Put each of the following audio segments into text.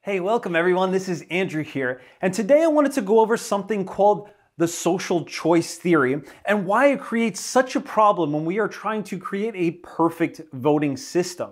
Hey, welcome everyone. This is Andrew here, and today I wanted to go over something called the social choice theory and why it creates such a problem when we are trying to create a perfect voting system.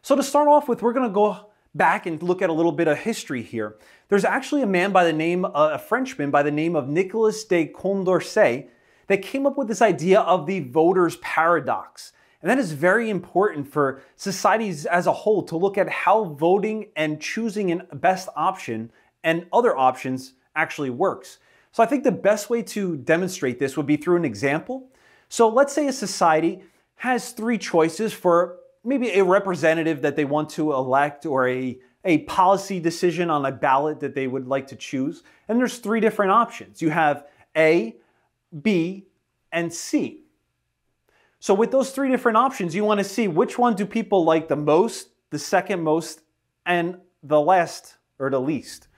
So to start off with, we're going to go back and look at a little bit of history here. There's actually a Frenchman by the name of Nicolas de Condorcet that came up with this idea of the voter's paradox. And that is very important for societies as a whole to look at how voting and choosing a best option and other options actually works. So I think the best way to demonstrate this would be through an example. So let's say a society has three choices for maybe a representative that they want to elect or a policy decision on a ballot that they would like to choose. And there's three different options. You have A, B, and C. So with those three different options, you want to see which one do people like the most, the second most, and the last or the least.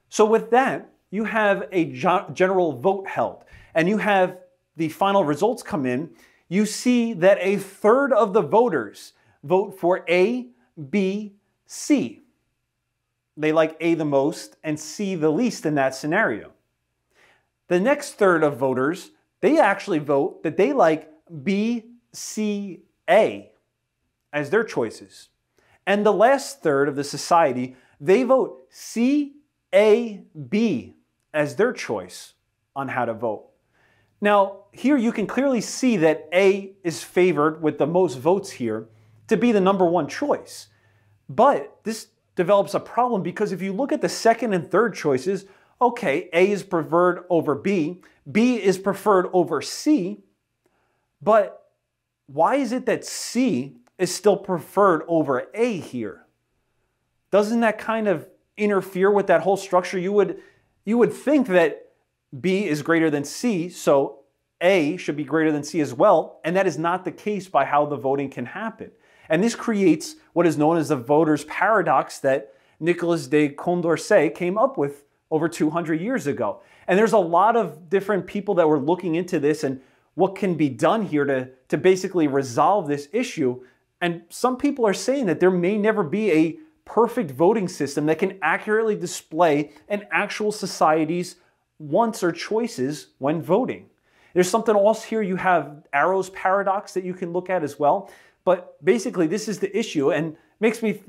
So with that, you have a general vote held, and you have the final results come in. You see that a third of the voters vote for A, B, C. They like A the most and C the least in that scenario. The next third of voters, they actually vote that they like B, C, A as their choices. And the last third of the society, they vote C, A, B as their choice on how to vote. Now, here you can clearly see that A is favored with the most votes here to be the number one choice. But this develops a problem because if you look at the second and third choices, okay, A is preferred over B, B is preferred over C, but why is it that C is still preferred over A here? Doesn't that kind of interfere with that whole structure? You would think that B is greater than C, so A should be greater than C as well, and that is not the case by how the voting can happen. And this creates what is known as the voter's paradox that Nicolas de Condorcet came up with over 200 years ago. And there's a lot of different people that were looking into this and what can be done here to basically resolve this issue. And some people are saying that there may never be a perfect voting system that can accurately display an actual society's wants or choices when voting. There's something else here. You have Arrow's paradox that you can look at as well. But basically, this is the issue, and makes me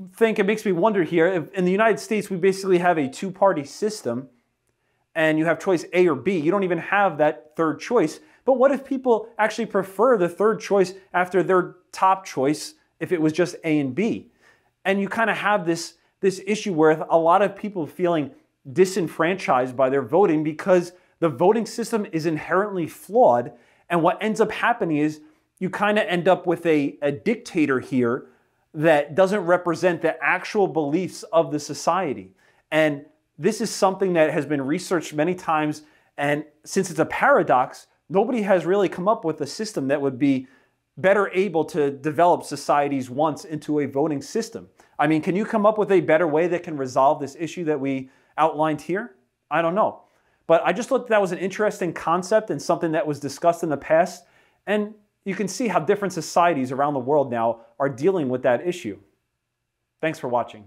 wonder here, in the United States, we basically have a two-party system, and you have choice A or B. You don't even have that third choice. But what if people actually prefer the third choice after their top choice if it was just A and B? And you kind of have this issue where a lot of people feeling disenfranchised by their voting because the voting system is inherently flawed. And what ends up happening is you kind of end up with a dictator here that doesn't represent the actual beliefs of the society. And this is something that has been researched many times. And since it's a paradox, nobody has really come up with a system that would be better able to develop society's wants into a voting system. I mean, can you come up with a better way that can resolve this issue that we outlined here? I don't know. But I just thought that was an interesting concept and something that was discussed in the past. And you can see how different societies around the world now are dealing with that issue. Thanks for watching.